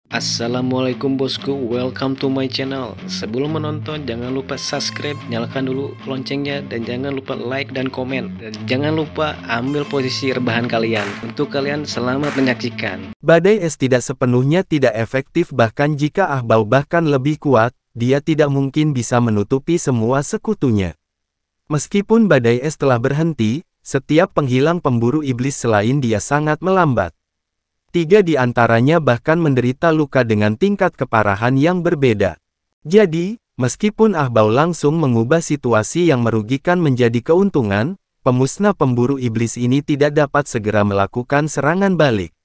Assalamualaikum bosku, welcome to my channel. Sebelum menonton jangan lupa subscribe, nyalakan dulu loncengnya, dan jangan lupa like dan komen. Dan jangan lupa ambil posisi rebahan kalian. Untuk kalian selamat menyaksikan. Badai es tidak sepenuhnya tidak efektif, bahkan jika ahbau bahkan lebih kuat, dia tidak mungkin bisa menutupi semua sekutunya. Meskipun badai es telah berhenti, setiap penghilang pemburu iblis selain dia sangat melambat. 3 di antaranya bahkan menderita luka dengan tingkat keparahan yang berbeda. Jadi, meskipun ahbau langsung mengubah situasi yang merugikan menjadi keuntungan, pemusnah pemburu iblis ini tidak dapat segera melakukan serangan balik.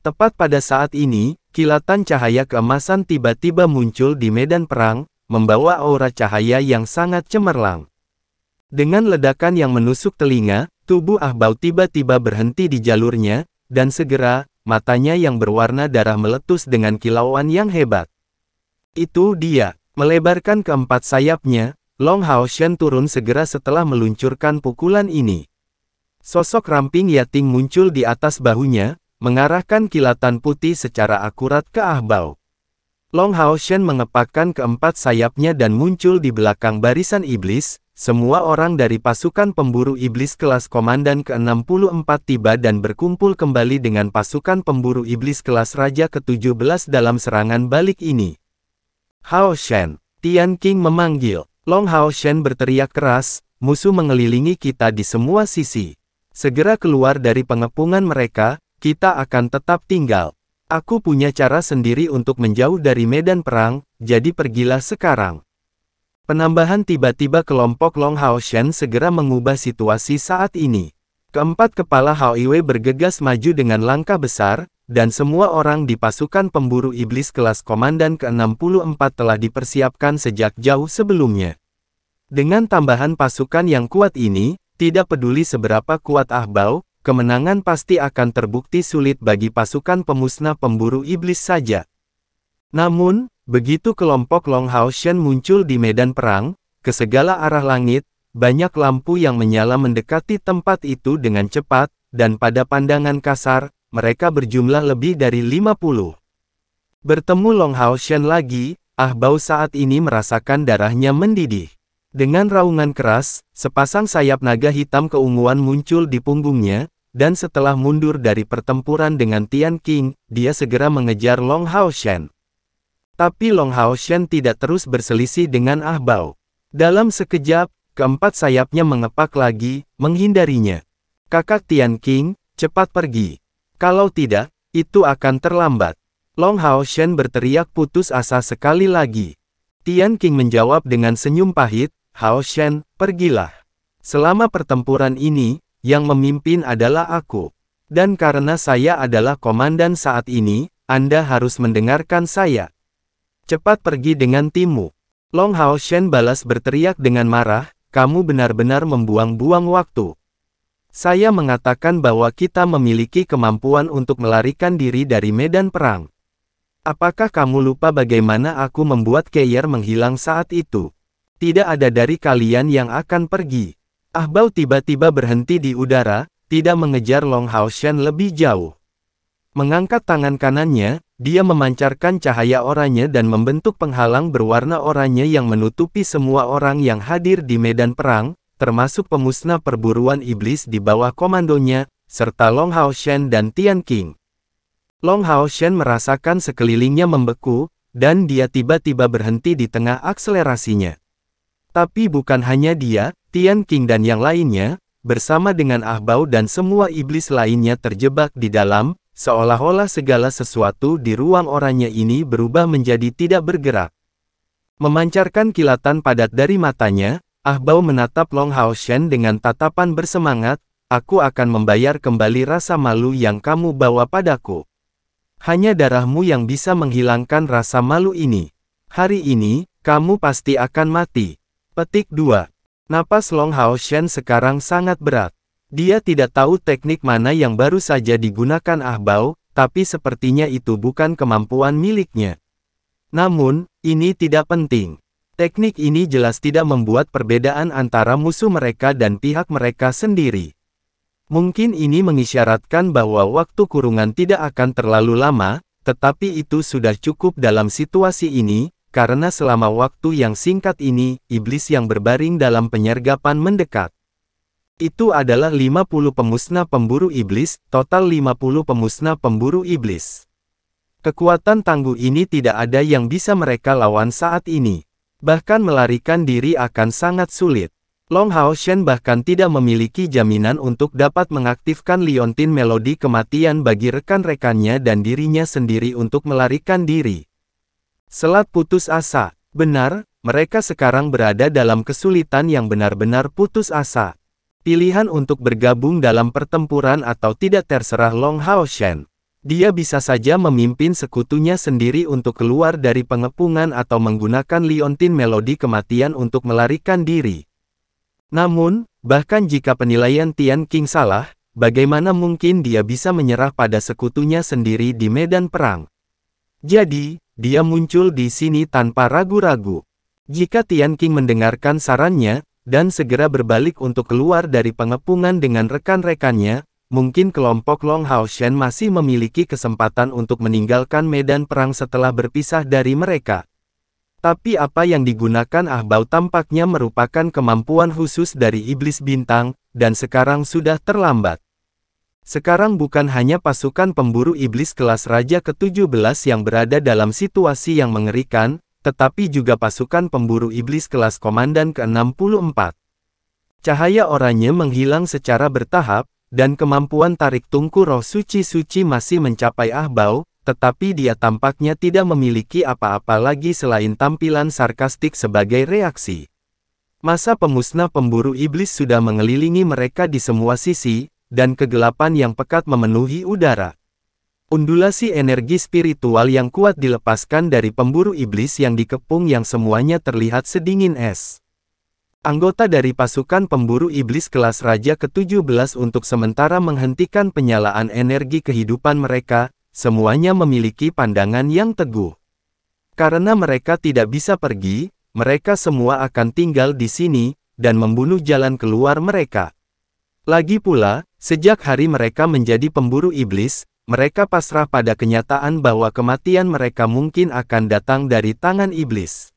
Tepat pada saat ini, kilatan cahaya keemasan tiba-tiba muncul di medan perang, membawa aura cahaya yang sangat cemerlang. Dengan ledakan yang menusuk telinga, tubuh ahbau tiba-tiba berhenti di jalurnya, dan segera, matanya yang berwarna darah meletus dengan kilauan yang hebat. Itu dia, melebarkan keempat sayapnya, Long Hao Shen turun segera setelah meluncurkan pukulan ini. Sosok ramping Yating muncul di atas bahunya, mengarahkan kilatan putih secara akurat ke ahbau. Long Hao Shen mengepakkan keempat sayapnya dan muncul di belakang barisan iblis. Semua orang dari pasukan pemburu iblis kelas komandan ke-64 tiba dan berkumpul kembali dengan pasukan pemburu iblis kelas raja ke-17 dalam serangan balik ini. Hao Shen, Tian Qing memanggil. Long Hao Shen berteriak keras, musuh mengelilingi kita di semua sisi. Segera keluar dari pengepungan mereka, kita akan tetap tinggal. Aku punya cara sendiri untuk menjauh dari medan perang, jadi pergilah sekarang. Penambahan tiba-tiba kelompok Long Hao Shen segera mengubah situasi saat ini. Keempat kepala Hao Iwe bergegas maju dengan langkah besar, dan semua orang di pasukan pemburu iblis kelas komandan ke-64 telah dipersiapkan sejak jauh sebelumnya. Dengan tambahan pasukan yang kuat ini, tidak peduli seberapa kuat ahbau, kemenangan pasti akan terbukti sulit bagi pasukan pemusnah pemburu iblis saja. Namun, begitu kelompok Long Hao Shen muncul di medan perang, ke segala arah langit, banyak lampu yang menyala mendekati tempat itu dengan cepat, dan pada pandangan kasar, mereka berjumlah lebih dari 50. Bertemu Long Hao Shen lagi, ahbau saat ini merasakan darahnya mendidih. Dengan raungan keras, sepasang sayap naga hitam keunguan muncul di punggungnya, dan setelah mundur dari pertempuran dengan Tian Qing, dia segera mengejar Long Hao Shen. Tapi Long Hao Shen tidak terus berselisih dengan ahbau. Dalam sekejap, keempat sayapnya mengepak lagi, menghindarinya. Kakak Tian Qing, cepat pergi. Kalau tidak, itu akan terlambat. Long Hao Shen berteriak putus asa sekali lagi. Tian Qing menjawab dengan senyum pahit, Hao Shen, pergilah. Selama pertempuran ini, yang memimpin adalah aku. Dan karena saya adalah komandan saat ini, Anda harus mendengarkan saya. Cepat pergi dengan timmu. Long Hao Shen balas berteriak dengan marah, kamu benar-benar membuang-buang waktu. Saya mengatakan bahwa kita memiliki kemampuan untuk melarikan diri dari medan perang. Apakah kamu lupa bagaimana aku membuat Keir menghilang saat itu? Tidak ada dari kalian yang akan pergi. Ahbau tiba-tiba berhenti di udara, tidak mengejar Long Hao Shen lebih jauh. Mengangkat tangan kanannya, dia memancarkan cahaya oranye dan membentuk penghalang berwarna oranye yang menutupi semua orang yang hadir di medan perang, termasuk pemusnah perburuan iblis di bawah komandonya, serta Long Hao Shen dan Tian Qing. Long Hao Shen merasakan sekelilingnya membeku, dan dia tiba-tiba berhenti di tengah akselerasinya. Tapi bukan hanya dia, Tian Qing dan yang lainnya, bersama dengan ahbau dan semua iblis lainnya terjebak di dalam, seolah-olah segala sesuatu di ruang oranye ini berubah menjadi tidak bergerak. Memancarkan kilatan padat dari matanya, ahbau menatap Long Hao Shen dengan tatapan bersemangat, aku akan membayar kembali rasa malu yang kamu bawa padaku. Hanya darahmu yang bisa menghilangkan rasa malu ini. Hari ini, kamu pasti akan mati. Petik 2. Napas Long Hao Shen sekarang sangat berat. Dia tidak tahu teknik mana yang baru saja digunakan ahbau, tapi sepertinya itu bukan kemampuan miliknya. Namun, ini tidak penting. Teknik ini jelas tidak membuat perbedaan antara musuh mereka dan pihak mereka sendiri. Mungkin ini mengisyaratkan bahwa waktu kurungan tidak akan terlalu lama, tetapi itu sudah cukup dalam situasi ini, karena selama waktu yang singkat ini, iblis yang berbaring dalam penyergapan mendekat. Itu adalah 50 pemusnah pemburu iblis, total 50 pemusnah pemburu iblis. Kekuatan tangguh ini tidak ada yang bisa mereka lawan saat ini. Bahkan melarikan diri akan sangat sulit. Long Hao Shen bahkan tidak memiliki jaminan untuk dapat mengaktifkan liontin melodi kematian bagi rekan-rekannya dan dirinya sendiri untuk melarikan diri. Selat putus asa. Benar, mereka sekarang berada dalam kesulitan yang benar-benar putus asa. Pilihan untuk bergabung dalam pertempuran atau tidak terserah Long Hao Shen. Dia bisa saja memimpin sekutunya sendiri untuk keluar dari pengepungan atau menggunakan liontin melodi kematian untuk melarikan diri. Namun, bahkan jika penilaian Tian Qing salah, bagaimana mungkin dia bisa menyerah pada sekutunya sendiri di medan perang? Jadi, dia muncul di sini tanpa ragu-ragu. Jika Tian Qing mendengarkan sarannya, dan segera berbalik untuk keluar dari pengepungan dengan rekan-rekannya, mungkin kelompok Long Hao Shen masih memiliki kesempatan untuk meninggalkan medan perang setelah berpisah dari mereka. Tapi apa yang digunakan Ah Bao tampaknya merupakan kemampuan khusus dari iblis bintang, dan sekarang sudah terlambat. Sekarang bukan hanya pasukan pemburu iblis kelas Raja ke-17 yang berada dalam situasi yang mengerikan, tetapi juga pasukan pemburu iblis kelas Komandan ke-64. Cahaya oranye menghilang secara bertahap, dan kemampuan tarik tungku roh suci-suci masih mencapai Ah Bao, tetapi dia tampaknya tidak memiliki apa-apa lagi selain tampilan sarkastik sebagai reaksi. Masa pemusnah pemburu iblis sudah mengelilingi mereka di semua sisi, dan kegelapan yang pekat memenuhi udara. Undulasi energi spiritual yang kuat dilepaskan dari pemburu iblis yang dikepung yang semuanya terlihat sedingin es. Anggota dari pasukan pemburu iblis kelas Raja ke-17 untuk sementara menghentikan penyalaan energi kehidupan mereka, semuanya memiliki pandangan yang teguh. Karena mereka tidak bisa pergi, mereka semua akan tinggal di sini, dan membunuh jalan keluar mereka. Lagi pula, sejak hari mereka menjadi pemburu iblis, mereka pasrah pada kenyataan bahwa kematian mereka mungkin akan datang dari tangan iblis.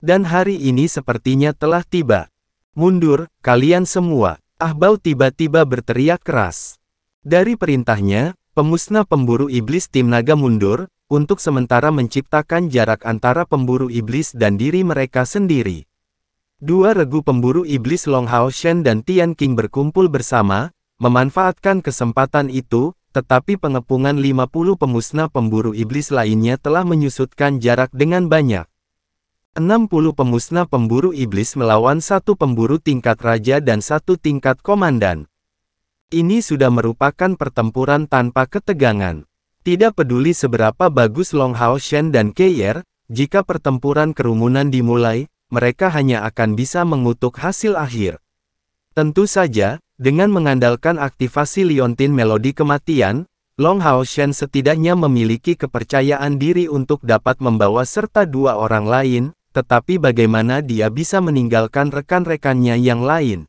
Dan hari ini sepertinya telah tiba. Mundur, kalian semua. Ah Bao tiba-tiba berteriak keras. Dari perintahnya, pemusnah pemburu iblis tim naga mundur, untuk sementara menciptakan jarak antara pemburu iblis dan diri mereka sendiri. Dua regu pemburu iblis Long Hao Shen dan Tian Qing berkumpul bersama, memanfaatkan kesempatan itu, tetapi pengepungan 50 pemusnah pemburu iblis lainnya telah menyusutkan jarak dengan banyak. 60 pemusnah pemburu iblis melawan satu pemburu tingkat raja dan satu tingkat komandan. Ini sudah merupakan pertempuran tanpa ketegangan. Tidak peduli seberapa bagus Long Hao Shen dan Keir, jika pertempuran kerumunan dimulai, mereka hanya akan bisa mengutuk hasil akhir. Tentu saja, dengan mengandalkan aktivasi liontin melodi kematian, Long Hao Shen setidaknya memiliki kepercayaan diri untuk dapat membawa serta dua orang lain, tetapi bagaimana dia bisa meninggalkan rekan-rekannya yang lain?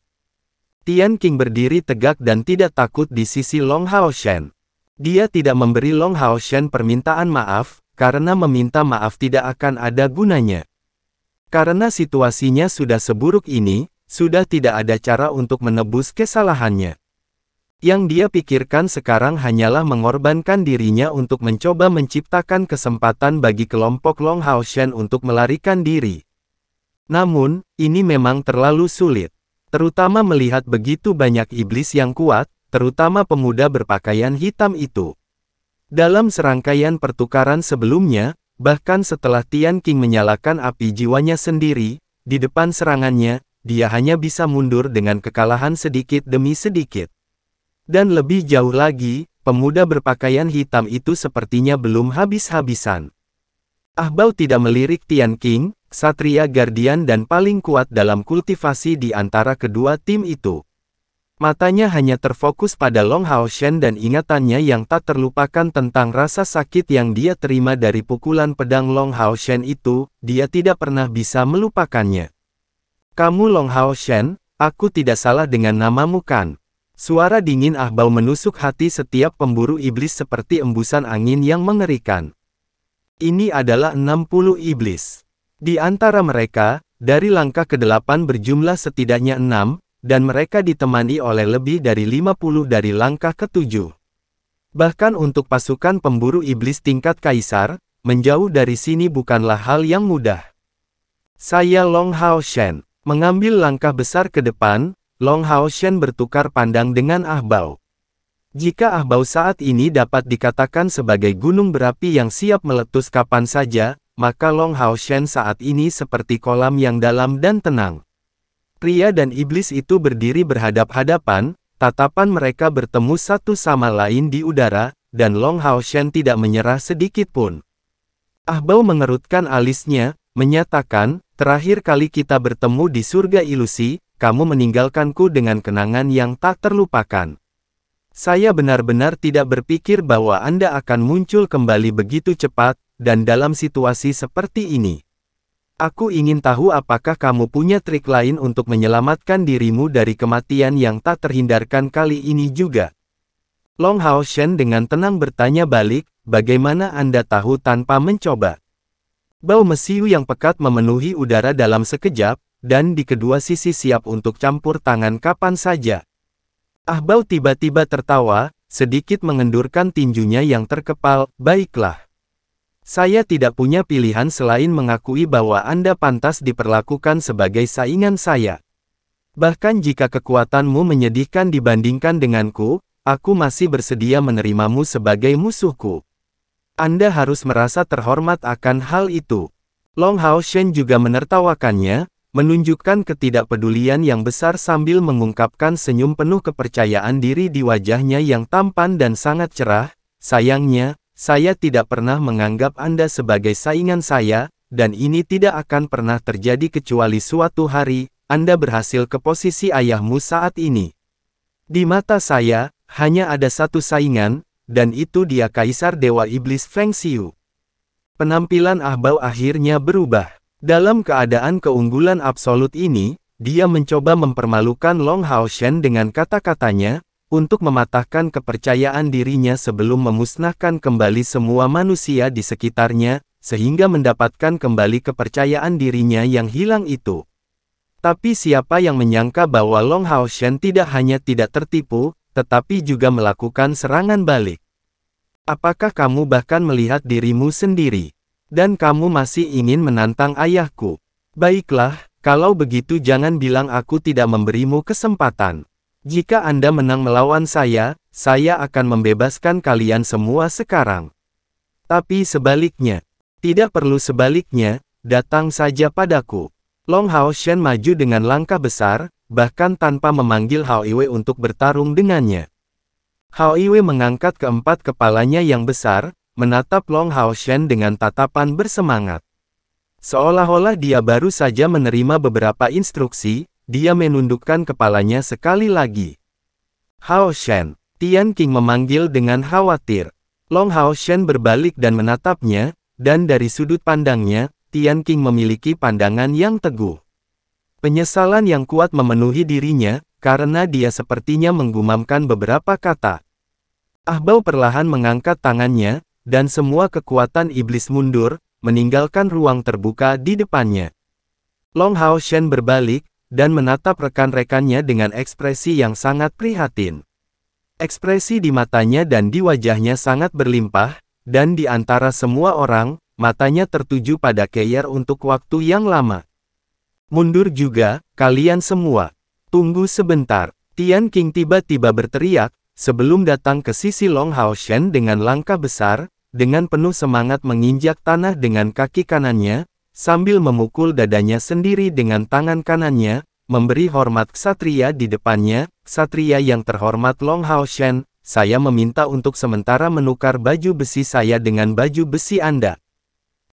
Tian Qing berdiri tegak dan tidak takut di sisi Long Hao Shen. Dia tidak memberi Long Hao Shen permintaan maaf, karena meminta maaf tidak akan ada gunanya. Karena situasinya sudah seburuk ini, sudah tidak ada cara untuk menebus kesalahannya. Yang dia pikirkan sekarang hanyalah mengorbankan dirinya untuk mencoba menciptakan kesempatan bagi kelompok Long Hao Shen untuk melarikan diri. Namun, ini memang terlalu sulit. Terutama melihat begitu banyak iblis yang kuat, terutama pemuda berpakaian hitam itu. Dalam serangkaian pertukaran sebelumnya, bahkan setelah Tian Qing menyalakan api jiwanya sendiri, di depan serangannya, dia hanya bisa mundur dengan kekalahan sedikit demi sedikit. Dan lebih jauh lagi, pemuda berpakaian hitam itu sepertinya belum habis-habisan. Ah Bao tidak melirik Tian Qing, Ksatria Guardian dan paling kuat dalam kultivasi di antara kedua tim itu. Matanya hanya terfokus pada Long Hao Shen dan ingatannya yang tak terlupakan tentang rasa sakit yang dia terima dari pukulan pedang Long Hao Shen itu, dia tidak pernah bisa melupakannya. Kamu Long Hao Shen, aku tidak salah dengan namamu kan? Suara dingin Ah Bao menusuk hati setiap pemburu iblis seperti embusan angin yang mengerikan. Ini adalah 60 iblis. Di antara mereka, dari langkah ke-8 berjumlah setidaknya 6, dan mereka ditemani oleh lebih dari 50 dari langkah ke-7. Bahkan untuk pasukan pemburu iblis tingkat kaisar, menjauh dari sini bukanlah hal yang mudah. Saya Long Hao Shen. Mengambil langkah besar ke depan, Long Hao Shen bertukar pandang dengan Ah Bao. Jika Ah Bao saat ini dapat dikatakan sebagai gunung berapi yang siap meletus kapan saja, maka Long Hao Shen saat ini seperti kolam yang dalam dan tenang. Pria dan iblis itu berdiri berhadap-hadapan, tatapan mereka bertemu satu sama lain di udara, dan Long Hao Shen tidak menyerah sedikit pun. Ah Bao mengerutkan alisnya, menyatakan, terakhir kali kita bertemu di surga ilusi, kamu meninggalkanku dengan kenangan yang tak terlupakan. Saya benar-benar tidak berpikir bahwa Anda akan muncul kembali begitu cepat, dan dalam situasi seperti ini. Aku ingin tahu apakah kamu punya trik lain untuk menyelamatkan dirimu dari kematian yang tak terhindarkan kali ini juga. Long Hao Shen dengan tenang bertanya balik, bagaimana Anda tahu tanpa mencoba? Bau mesiu yang pekat memenuhi udara dalam sekejap, dan di kedua sisi siap untuk campur tangan kapan saja. Ah Bao tiba-tiba tertawa, sedikit mengendurkan tinjunya yang terkepal, baiklah. Saya tidak punya pilihan selain mengakui bahwa Anda pantas diperlakukan sebagai saingan saya. Bahkan jika kekuatanmu menyedihkan dibandingkan denganku, aku masih bersedia menerimamu sebagai musuhku. Anda harus merasa terhormat akan hal itu. Long Hao Shen juga menertawakannya, menunjukkan ketidakpedulian yang besar sambil mengungkapkan senyum penuh kepercayaan diri di wajahnya yang tampan dan sangat cerah. Sayangnya, saya tidak pernah menganggap Anda sebagai saingan saya, dan ini tidak akan pernah terjadi kecuali suatu hari, Anda berhasil ke posisi ayahmu saat ini. Di mata saya, hanya ada satu saingan, dan itu dia Kaisar Dewa Iblis Feng Xiu. Penampilan Ah Bao akhirnya berubah. Dalam keadaan keunggulan absolut ini, dia mencoba mempermalukan Long Hao Shen dengan kata-katanya, untuk mematahkan kepercayaan dirinya sebelum memusnahkan kembali semua manusia di sekitarnya, sehingga mendapatkan kembali kepercayaan dirinya yang hilang itu. Tapi siapa yang menyangka bahwa Long Hao Shen tidak hanya tidak tertipu, tetapi juga melakukan serangan balik. Apakah kamu bahkan melihat dirimu sendiri? Dan kamu masih ingin menantang ayahku? Baiklah, kalau begitu jangan bilang aku tidak memberimu kesempatan. Jika Anda menang melawan saya akan membebaskan kalian semua sekarang. Tapi sebaliknya, tidak perlu sebaliknya, datang saja padaku. Long Hao Shen maju dengan langkah besar, bahkan tanpa memanggil Hao Iwe untuk bertarung dengannya. Hao Iwe mengangkat keempat kepalanya yang besar, menatap Long Hao Shen dengan tatapan bersemangat. Seolah-olah dia baru saja menerima beberapa instruksi, dia menundukkan kepalanya sekali lagi. Hao Shen, Tian Qing memanggil dengan khawatir. Long Hao Shen berbalik dan menatapnya, dan dari sudut pandangnya, Tian Qing memiliki pandangan yang teguh. Penyesalan yang kuat memenuhi dirinya, karena dia sepertinya menggumamkan beberapa kata. Ah Bao perlahan mengangkat tangannya, dan semua kekuatan iblis mundur, meninggalkan ruang terbuka di depannya. Long Hao Shen berbalik, dan menatap rekan-rekannya dengan ekspresi yang sangat prihatin. Ekspresi di matanya dan di wajahnya sangat berlimpah, dan di antara semua orang, matanya tertuju pada Keir untuk waktu yang lama. Mundur juga, kalian semua. Tunggu sebentar. Tian Qing tiba-tiba berteriak, sebelum datang ke sisi Long Hao Shen dengan langkah besar, dengan penuh semangat menginjak tanah dengan kaki kanannya, sambil memukul dadanya sendiri dengan tangan kanannya, memberi hormat ksatria di depannya. Ksatria yang terhormat Long Hao Shen, saya meminta untuk sementara menukar baju besi saya dengan baju besi Anda.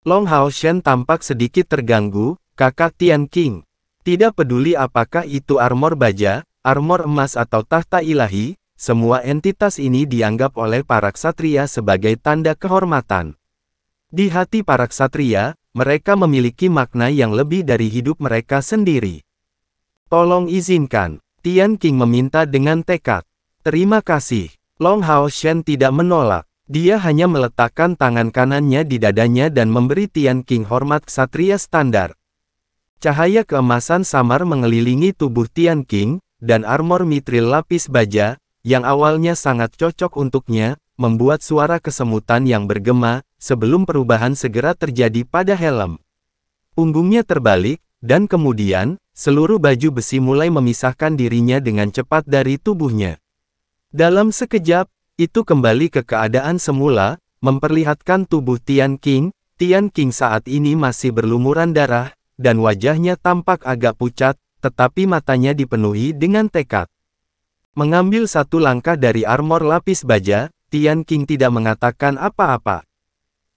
Long Hao Shen tampak sedikit terganggu, kakak Tian Qing. Tidak peduli apakah itu armor baja, armor emas atau tahta ilahi, semua entitas ini dianggap oleh para ksatria sebagai tanda kehormatan. Di hati para ksatria, mereka memiliki makna yang lebih dari hidup mereka sendiri. Tolong izinkan, Tian Qing meminta dengan tekad. Terima kasih. Long Hao Shen tidak menolak. Dia hanya meletakkan tangan kanannya di dadanya dan memberi Tian Qing hormat ksatria standar. Cahaya keemasan samar mengelilingi tubuh Tian Qing, dan armor mitril lapis baja, yang awalnya sangat cocok untuknya, membuat suara kesemutan yang bergema, sebelum perubahan segera terjadi pada helm. Punggungnya terbalik, dan kemudian, seluruh baju besi mulai memisahkan dirinya dengan cepat dari tubuhnya. Dalam sekejap, itu kembali ke keadaan semula, memperlihatkan tubuh Tian Qing. Tian Qing saat ini masih berlumuran darah, dan wajahnya tampak agak pucat, tetapi matanya dipenuhi dengan tekad. Mengambil satu langkah dari armor lapis baja, Tian Qing tidak mengatakan apa-apa.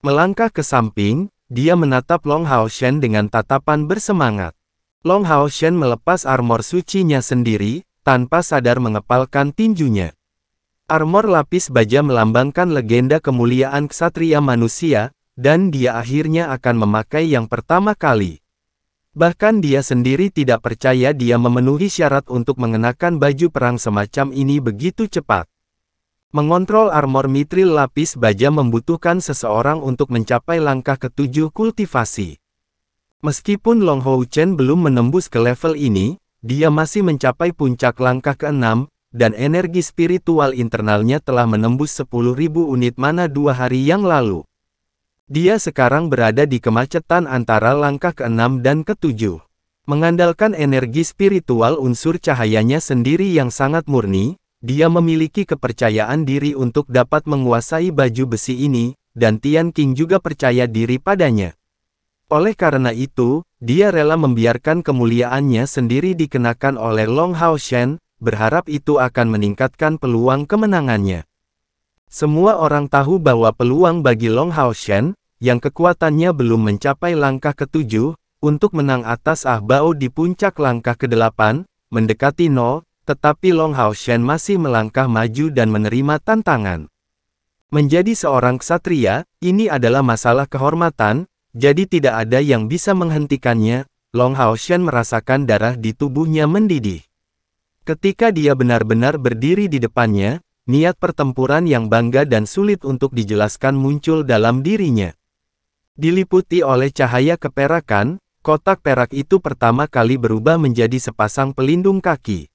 Melangkah ke samping, dia menatap Long Hao Shen dengan tatapan bersemangat. Long Hao Shen melepas armor sucinya sendiri, tanpa sadar mengepalkan tinjunya. Armor lapis baja melambangkan legenda kemuliaan ksatria manusia, dan dia akhirnya akan memakai yang pertama kali. Bahkan dia sendiri tidak percaya dia memenuhi syarat untuk mengenakan baju perang semacam ini begitu cepat. Mengontrol armor mitril lapis baja membutuhkan seseorang untuk mencapai langkah ke-7 kultivasi. Meskipun Long Hao Shen belum menembus ke level ini, dia masih mencapai puncak langkah ke-6, dan energi spiritual internalnya telah menembus 10.000 unit mana 2 hari yang lalu. Dia sekarang berada di kemacetan antara langkah ke-6 dan ke-7. Mengandalkan energi spiritual unsur cahayanya sendiri yang sangat murni, dia memiliki kepercayaan diri untuk dapat menguasai baju besi ini, dan Tian Qing juga percaya diri padanya. Oleh karena itu, dia rela membiarkan kemuliaannya sendiri dikenakan oleh Long Hao Shen, berharap itu akan meningkatkan peluang kemenangannya. Semua orang tahu bahwa peluang bagi Long Hao Shen, yang kekuatannya belum mencapai langkah ke-7, untuk menang atas Ah Bao di puncak langkah ke-8, mendekati 0, tetapi Long Hao Shen masih melangkah maju dan menerima tantangan. Menjadi seorang ksatria, ini adalah masalah kehormatan, jadi tidak ada yang bisa menghentikannya. Long Hao Shen merasakan darah di tubuhnya mendidih. Ketika dia benar-benar berdiri di depannya, niat pertempuran yang bangga dan sulit untuk dijelaskan muncul dalam dirinya. Diliputi oleh cahaya keperakan, kotak perak itu pertama kali berubah menjadi sepasang pelindung kaki.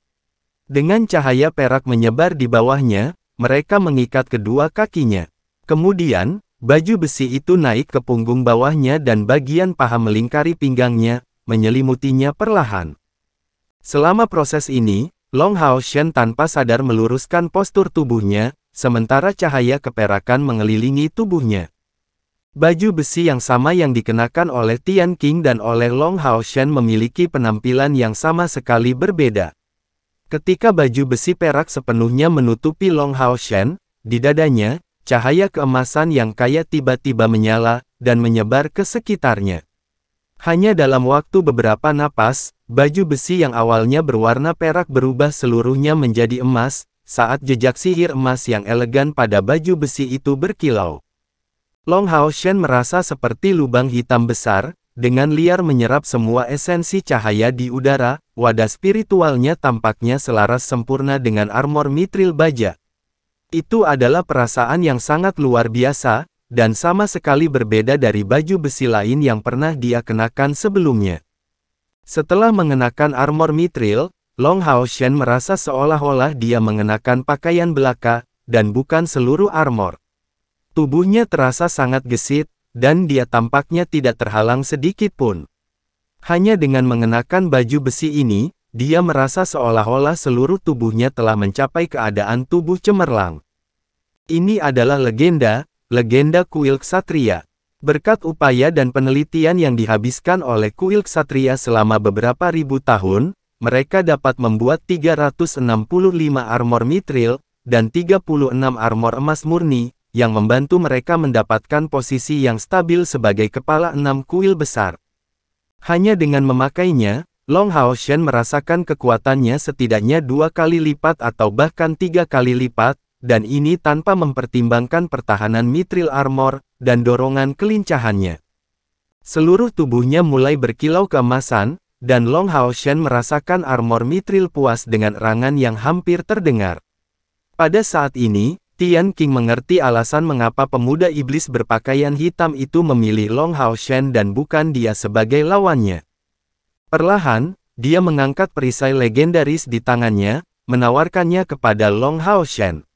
Dengan cahaya perak menyebar di bawahnya, mereka mengikat kedua kakinya. Kemudian, baju besi itu naik ke punggung bawahnya dan bagian paha melingkari pinggangnya, menyelimutinya perlahan. Selama proses ini, Long Hao Shen tanpa sadar meluruskan postur tubuhnya, sementara cahaya keperakan mengelilingi tubuhnya. Baju besi yang sama yang dikenakan oleh Tian Qing dan oleh Long Hao Shen memiliki penampilan yang sama sekali berbeda. Ketika baju besi perak sepenuhnya menutupi Long Hao Shen, di dadanya, cahaya keemasan yang kaya tiba-tiba menyala, dan menyebar ke sekitarnya. Hanya dalam waktu beberapa napas, baju besi yang awalnya berwarna perak berubah seluruhnya menjadi emas, saat jejak sihir emas yang elegan pada baju besi itu berkilau. Long Hao Shen merasa seperti lubang hitam besar, dengan liar menyerap semua esensi cahaya di udara, wadah spiritualnya tampaknya selaras sempurna dengan armor mitril baja. Itu adalah perasaan yang sangat luar biasa, dan sama sekali berbeda dari baju besi lain yang pernah dia kenakan sebelumnya. Setelah mengenakan armor mitril, Long Hao Shen merasa seolah-olah dia mengenakan pakaian belaka, dan bukan seluruh armor. Tubuhnya terasa sangat gesit, dan dia tampaknya tidak terhalang sedikit pun. Hanya dengan mengenakan baju besi ini, dia merasa seolah-olah seluruh tubuhnya telah mencapai keadaan tubuh cemerlang. Ini adalah legenda kuil ksatria. Berkat upaya dan penelitian yang dihabiskan oleh kuil ksatria selama beberapa ribu tahun, mereka dapat membuat 365 armor mitril, dan 36 armor emas murni, yang membantu mereka mendapatkan posisi yang stabil sebagai kepala 6 kuil besar. Hanya dengan memakainya, Long Hao Shen merasakan kekuatannya setidaknya 2 kali lipat atau bahkan 3 kali lipat, dan ini tanpa mempertimbangkan pertahanan mitril armor, dan dorongan kelincahannya. Seluruh tubuhnya mulai berkilau keemasan, dan Long Hao Shen merasakan armor mitril puas dengan erangan yang hampir terdengar. Pada saat ini, Tian Qing mengerti alasan mengapa pemuda iblis berpakaian hitam itu memilih Long Hao Shen dan bukan dia sebagai lawannya. Perlahan, dia mengangkat perisai legendaris di tangannya, menawarkannya kepada Long Hao Shen.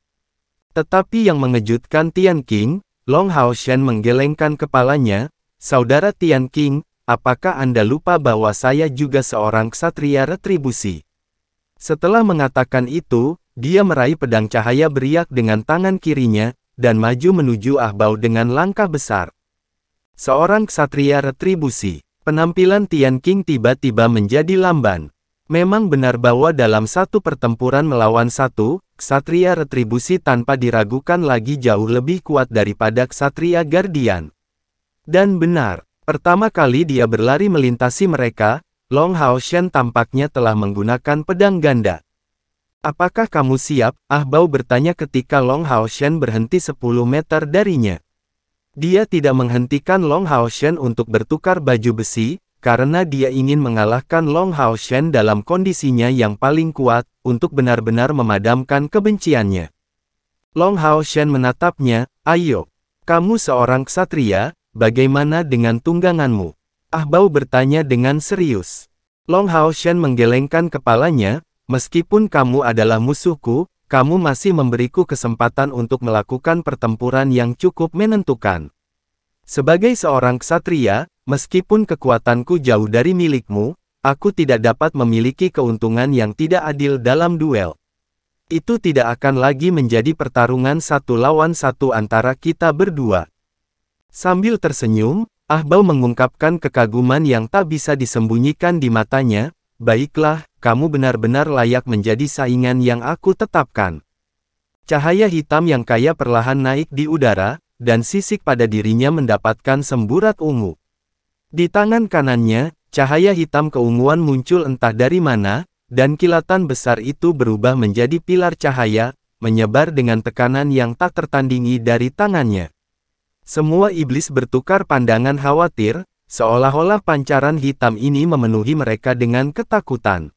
Tetapi yang mengejutkan Tian Qing, Long Hao Shen menggelengkan kepalanya, "Saudara Tian Qing, apakah Anda lupa bahwa saya juga seorang ksatria retribusi?" Setelah mengatakan itu, dia meraih pedang cahaya beriak dengan tangan kirinya, dan maju menuju Ah Bao dengan langkah besar. Seorang ksatria retribusi. Penampilan Tian Qing tiba-tiba menjadi lamban. Memang benar bahwa dalam satu pertempuran melawan satu, ksatria retribusi tanpa diragukan lagi jauh lebih kuat daripada ksatria guardian. Dan benar, pertama kali dia berlari melintasi mereka, Long Hao Shen tampaknya telah menggunakan pedang ganda. "Apakah kamu siap?" Ah Bao bertanya ketika Long Hao Shen berhenti 10 meter darinya. Dia tidak menghentikan Long Hao Shen untuk bertukar baju besi, karena dia ingin mengalahkan Long Hao Shen dalam kondisinya yang paling kuat, untuk benar-benar memadamkan kebenciannya. Long Hao Shen menatapnya, "Ayo, kamu seorang ksatria, bagaimana dengan tungganganmu?" Ah Bao bertanya dengan serius. Long Hao Shen menggelengkan kepalanya, "Meskipun kamu adalah musuhku, kamu masih memberiku kesempatan untuk melakukan pertempuran yang cukup menentukan. Sebagai seorang ksatria, meskipun kekuatanku jauh dari milikmu, aku tidak dapat memiliki keuntungan yang tidak adil dalam duel. Itu tidak akan lagi menjadi pertarungan satu lawan satu antara kita berdua." Sambil tersenyum, Ah Bao mengungkapkan kekaguman yang tak bisa disembunyikan di matanya, "Baiklah, kamu benar-benar layak menjadi saingan yang aku tetapkan." Cahaya hitam yang kaya perlahan naik di udara, dan sisik pada dirinya mendapatkan semburat ungu. Di tangan kanannya, cahaya hitam keunguan muncul entah dari mana, dan kilatan besar itu berubah menjadi pilar cahaya, menyebar dengan tekanan yang tak tertandingi dari tangannya. Semua iblis bertukar pandangan khawatir, seolah-olah pancaran hitam ini memenuhi mereka dengan ketakutan.